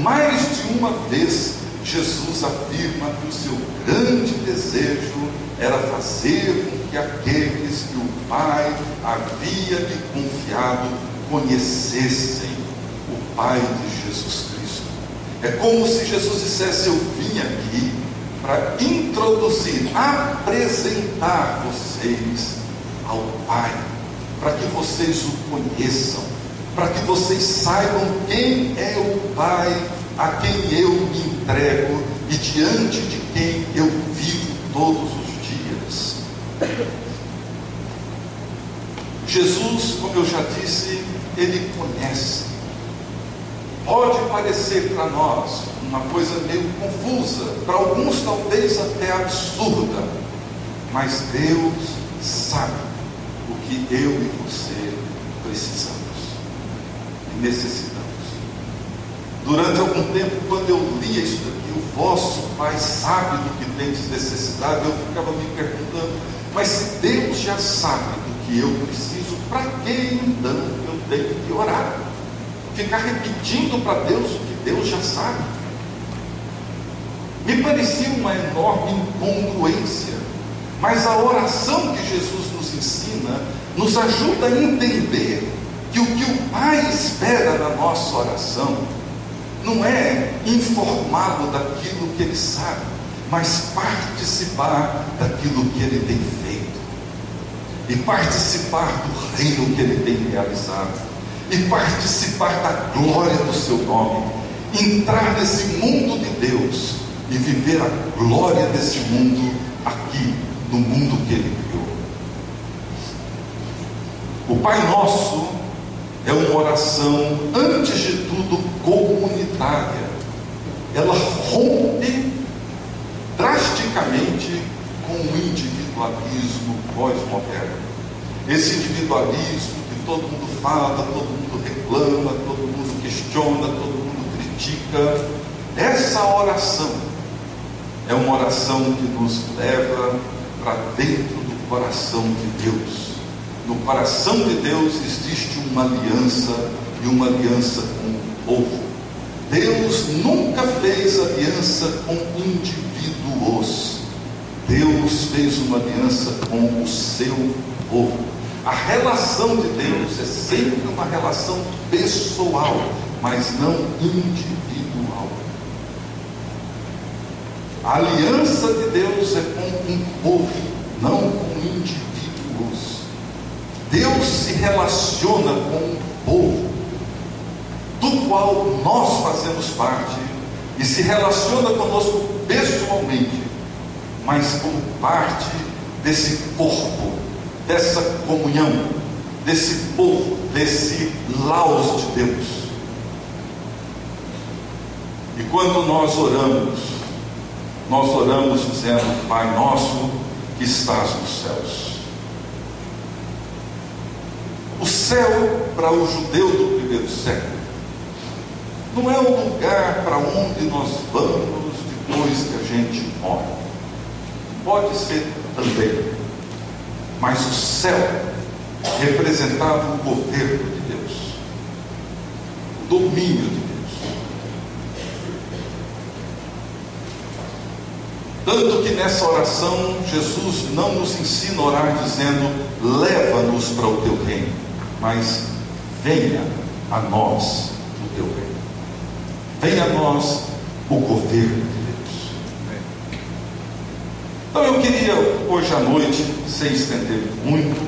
Mais de uma vez, Jesus afirma que o seu grande desejo era fazer com que aqueles que o Pai havia lhe confiado conhecessem o Pai de Jesus Cristo. É como se Jesus dissesse: eu vim aqui para introduzir, apresentar vocês ao Pai, para que vocês o conheçam, para que vocês saibam quem é o Pai a quem eu me entrego e diante de quem eu vivo todos os dias. Jesus, como eu já disse, ele conhece. Pode parecer para nós uma coisa meio confusa, para alguns talvez até absurda, mas Deus sabe o que eu e você precisamos e necessitamos. Durante algum tempo, quando eu lia isso daqui, o vosso Pai sabe do que tendes necessidade, eu ficava me perguntando: mas se Deus já sabe do que eu preciso, para que então eu tenho que orar? Ficar repetindo para Deus o que Deus já sabe? Me parecia uma enorme incongruência, mas a oração que Jesus nos ensina nos ajuda a entender que o que o Pai espera da nossa oração não é informá-lo daquilo que ele sabe, mas participar daquilo que ele tem feito, e participar do reino que ele tem realizado, e participar da glória do seu nome, entrar nesse mundo de Deus e viver a glória desse mundo aqui, no mundo que ele criou. O Pai Nosso é uma oração, antes de tudo, comunitária. Ela rompe drasticamente com o individualismo pós-moderno. Esse individualismo que todo mundo fala, todo mundo reclama, todo mundo questiona, todo mundo critica. Essa oração é uma oração que nos leva para dentro do coração de Deus. No coração de Deus existe uma aliança, e uma aliança com o povo. Deus nunca fez aliança com indivíduos. Deus fez uma aliança com o seu povo. A relação de Deus é sempre uma relação pessoal, mas não individual. A aliança de Deus é com um povo, não com indivíduos. Deus se relaciona com um povo, do qual nós fazemos parte, e se relaciona conosco pessoalmente, mas como parte desse corpo, dessa comunhão, desse povo, desse laos de Deus. E quando nós oramos dizendo: Pai nosso que estás nos céus. O céu, para o judeu do primeiro século, não é um lugar para onde nós vamos depois que a gente morre. Pode ser também, mas o céu representava o governo de Deus, o domínio de Deus. Tanto que nessa oração Jesus não nos ensina a orar dizendo: leva-nos para o teu reino, mas venha a nós o teu reino, venha a nós o governo de Deus. Então eu queria hoje à noite, sem estender muito,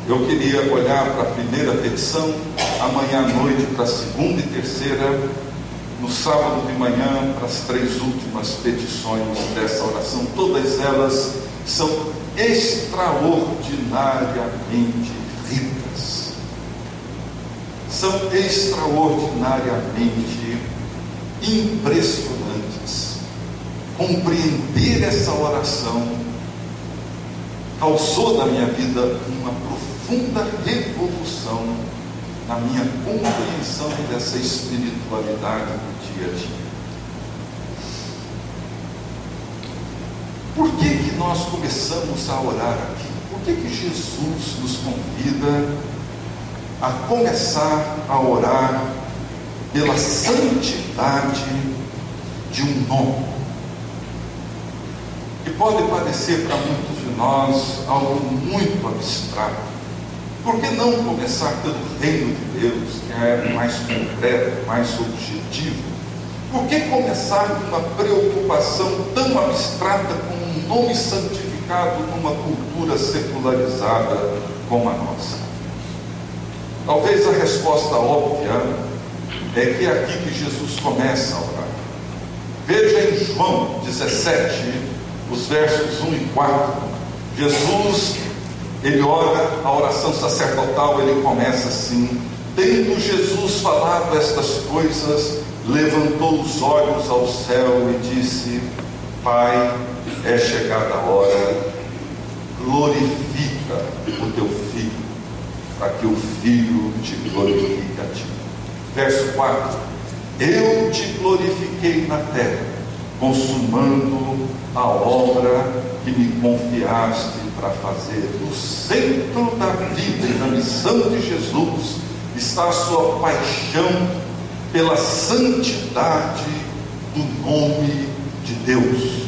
eu queria olhar para a primeira petição, amanhã à noite para a segunda e terceira, no sábado de manhã para as três últimas petições dessa oração. Todas elas são extraordinariamente ricas, são extraordinariamente impressionantes. Compreender essa oração causou na minha vida uma profunda revolução na minha compreensão dessa espiritualidade do dia a dia. Por que nós começamos a orar aqui? Por que Jesus nos convida a começar a orar pela santidade de um nome. Que pode parecer para muitos de nós algo muito abstrato. Por que não começar pelo reino de Deus, que é mais concreto, mais objetivo? Por que começar com uma preocupação tão abstrata como um nome santificado numa cultura secularizada como a nossa? Talvez a resposta óbvia é que é aqui que Jesus começa a orar. Veja em João 17, os versos 1 e 4. Jesus, ele ora, a oração sacerdotal, ele começa assim: tendo Jesus falado estas coisas, levantou os olhos ao céu e disse: Pai, é chegada a hora, glorifica o teu Filho, para que o Filho te glorifique a ti. Verso 4: eu te glorifiquei na terra, consumando a obra que me confiaste para fazer. No centro da vida e da missão de Jesus está a sua paixão pela santidade do nome de Deus.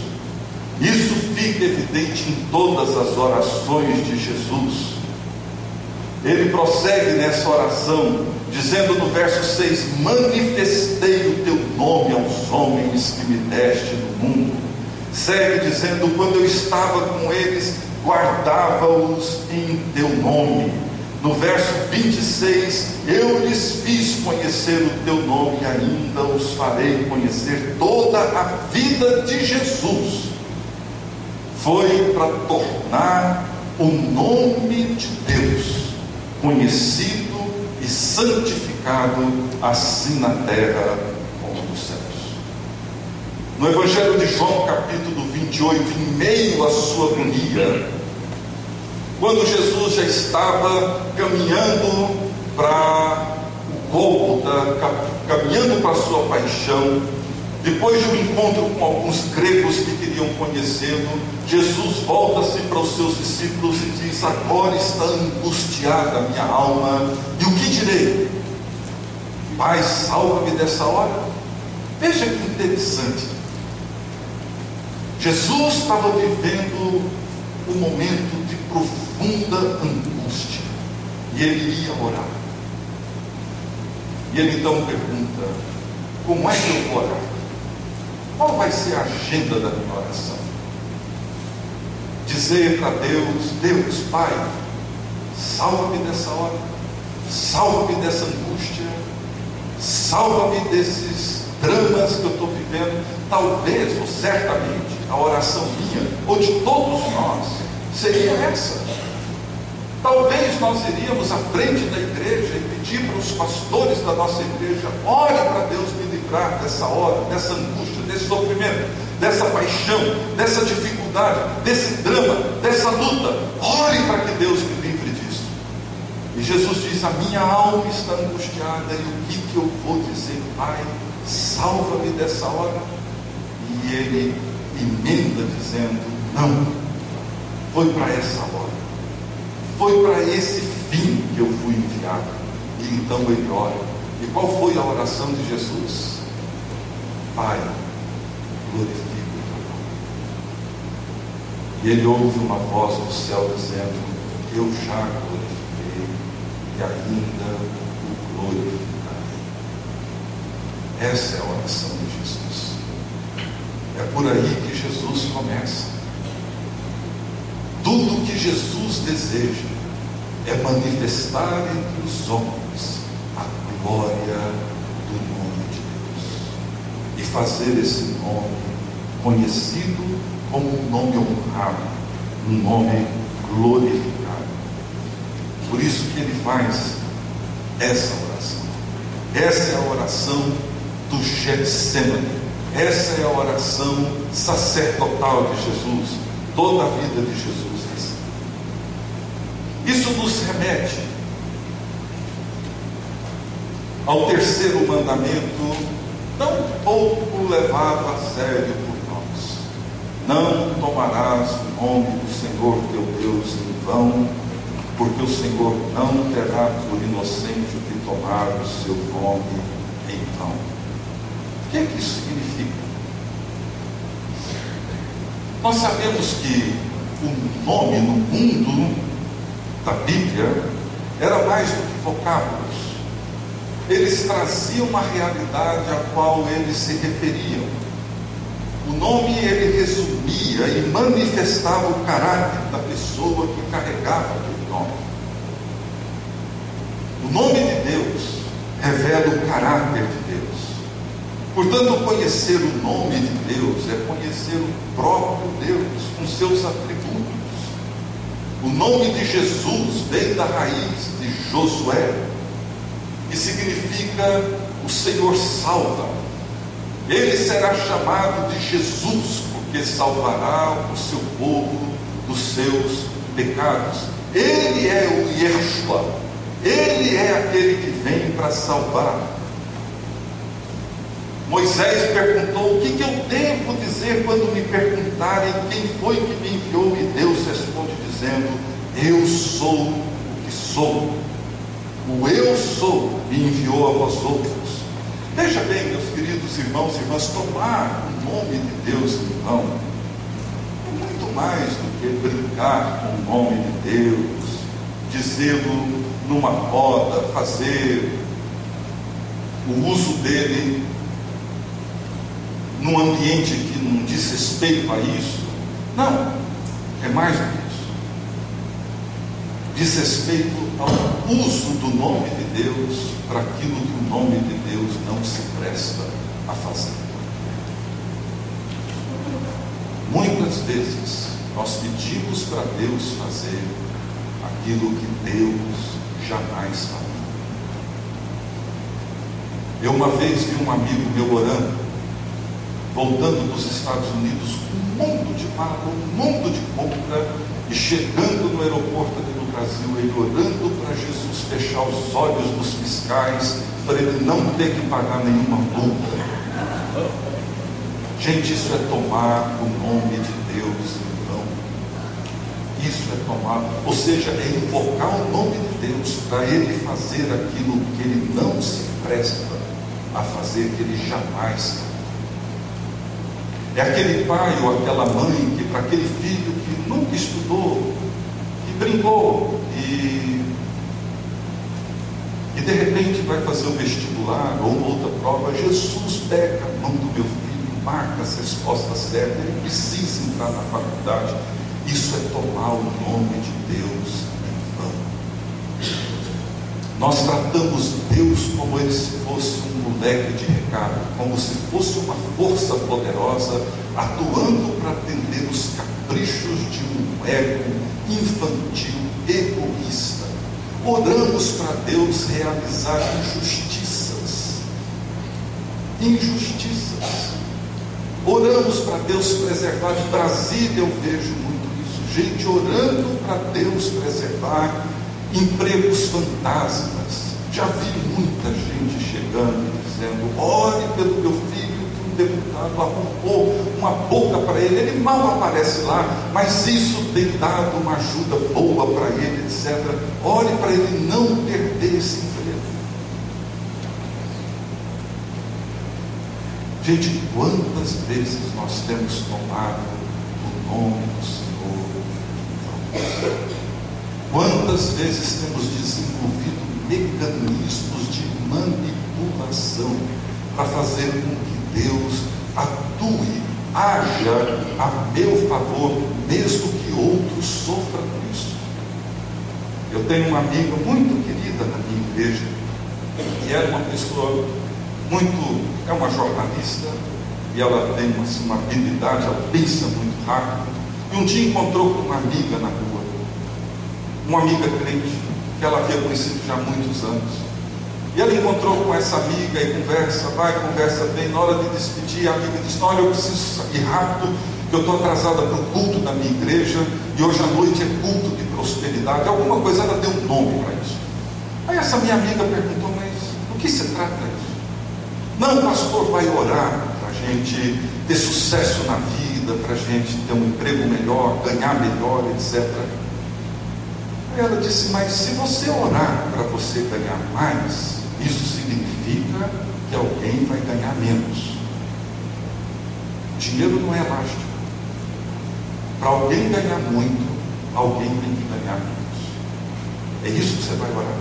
Isso fica evidente em todas as orações de Jesus. Ele prossegue nessa oração, dizendo no verso 6: manifestei o teu nome aos homens que me deste no mundo. Segue dizendo: quando eu estava com eles, guardava-os em teu nome. No verso 26, eu lhes fiz conhecer o teu nome, e ainda os farei conhecer. Toda a vida de Jesus foi para tornar o nome de Deus conhecido e santificado, assim na terra como nos céus. No Evangelho de João, capítulo 28, em meio à sua agonia, quando Jesus já estava caminhando para o Gólgota, caminhando para a sua paixão, depois de um encontro com alguns gregos que queriam conhecê-lo, Jesus volta-se para os seus discípulos e diz: agora está angustiada a minha alma, e o que direi? Pai, salva-me dessa hora. Veja que interessante. Jesus estava vivendo um momento de profunda angústia, e ele ia orar. E ele então pergunta: como é que eu vou orar? Qual vai ser a agenda da minha oração? Dizer para Deus: Deus, Pai, salva-me dessa hora, salva-me dessa angústia, salva-me desses dramas que eu estou vivendo. Talvez, ou certamente, a oração minha, ou de todos nós, seria essa. Talvez nós iríamos à frente da igreja e pedir para os pastores da nossa igreja: ore para Deus me livrar dessa hora, dessa angústia, desse sofrimento, dessa paixão, dessa dificuldade, desse drama, dessa luta. Ore para que Deus me livre disso. E Jesus diz: a minha alma está angustiada, e o que eu vou dizer? Pai, salva-me dessa hora. E ele emenda dizendo: não, foi para essa hora, foi para esse fim que eu fui enviado. E então ele ora. E qual foi a oração de Jesus? Pai, glorifica o teu nome. E ele ouve uma voz do céu dizendo: eu já glorifiquei e ainda o glorificarei. Essa é a oração de Jesus. É por aí que Jesus começa. Tudo que Jesus deseja é manifestar entre os homens a glória do nome de Deus, e fazer esse nome conhecido como um nome honrado, um nome glorificado. Por isso que ele faz essa oração. Essa é a oração do Getsemane. Essa é a oração sacerdotal de Jesus. Toda a vida de Jesus é assim. Isso nos remete ao terceiro mandamento, tão pouco levado a sério por nós: não tomarás o nome do Senhor teu Deus em vão, porque o Senhor não terá por inocente o que tomar o seu nome em vão. irmão. O que é que isso significa? Nós sabemos que o nome no mundo da Bíblia era mais do que vocábulos. Eles traziam uma realidade à qual eles se referiam. O nome, ele resumia e manifestava o caráter da pessoa que carregava aquele nome. O nome de Deus revela o caráter de Deus. Portanto, conhecer o nome de Deus é conhecer o próprio Deus, com seus atributos. O nome de Jesus vem da raiz de Josué, que significa o Senhor salva. Ele será chamado de Jesus, porque salvará o seu povo dos seus pecados. Ele é o Yeshua, ele é aquele que vem para salvar. Moisés perguntou: o que eu devo dizer quando me perguntarem quem foi que me enviou? E Deus responde dizendo: eu sou o que sou. O eu sou me enviou a vós outros. Veja bem, meus queridos irmãos e irmãs, tomar o nome de Deus em vão é muito mais do que brincar com o nome de Deus, dizê-lo numa roda, fazer o uso dele num ambiente que não diz respeito a isso. Não, é mais do que isso. Diz respeito ao uso do nome de Deus para aquilo que o nome de Deus não se presta a fazer. Muitas vezes nós pedimos para Deus fazer aquilo que Deus jamais faria. Eu uma vez vi um amigo meu orando, voltando dos Estados Unidos com um mundo de mala, um mundo de compra, e chegando no aeroporto aqui no Brasil, ele orando para Jesus fechar os olhos dos fiscais, para ele não ter que pagar nenhuma multa. Gente, isso é tomar o nome de Deus em vão. Isso é tomar, ou seja, é invocar o nome de Deus para ele fazer aquilo que ele não se presta a fazer, que ele jamais faria. É aquele pai ou aquela mãe que, para aquele filho que nunca estudou, que brincou e de repente vai fazer o vestibular ou uma outra prova, Jesus pega a mão do meu filho, marca as respostas certas, ele precisa entrar na faculdade. Isso é tomar o nome de Deus em vão. Nós tratamos Deus como ele se fosse um moleque de recado, como se fosse uma força poderosa atuando para atender os caprichos de um ego infantil, egoísta. Oramos para Deus realizar injustiças. Oramos para Deus preservar. Em Brasília eu vejo muito isso. Gente orando para Deus preservar empregos fantasmas. Já vi muita gente chegando e dizendo: ore pelo meu filho, que um deputado arrumou uma boca para ele, ele mal aparece lá, mas isso tem dado uma ajuda boa para ele, etc. Ore para ele não perder esse emprego. Gente, quantas vezes nós temos tomado o nome do Senhor? Quantas vezes temos desenvolvido mecanismos de manipulação para fazer com que Deus atue, haja a meu favor, mesmo que outros sofram com isso? Eu tenho uma amiga muito querida na minha igreja, e era uma pessoa é uma jornalista, e ela tem uma habilidade, ela pensa muito rápido, e um dia encontrou com uma amiga na rua, uma amiga crente, que ela havia conhecido já há muitos anos. E ela encontrou com essa amiga e conversa, vem. Na hora de despedir, a amiga disse: olha, eu preciso ir rápido, que eu estou atrasada para o culto da minha igreja, e hoje à noite é culto de prosperidade. Alguma coisa, ela deu um nome para isso. Aí essa minha amiga perguntou: mas do que se trata isso? Não, o pastor vai orar para a gente ter sucesso na vida, para a gente ter um emprego melhor, ganhar melhor, etc. Aí ela disse: mas se você orar para você ganhar mais, isso significa que alguém vai ganhar menos. Dinheiro não é elástico. Para alguém ganhar muito, alguém tem que ganhar menos. É isso que você vai orar.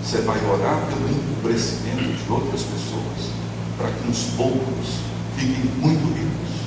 Você vai orar pelo empobrecimento de outras pessoas, para que uns poucos fiquem muito ricos.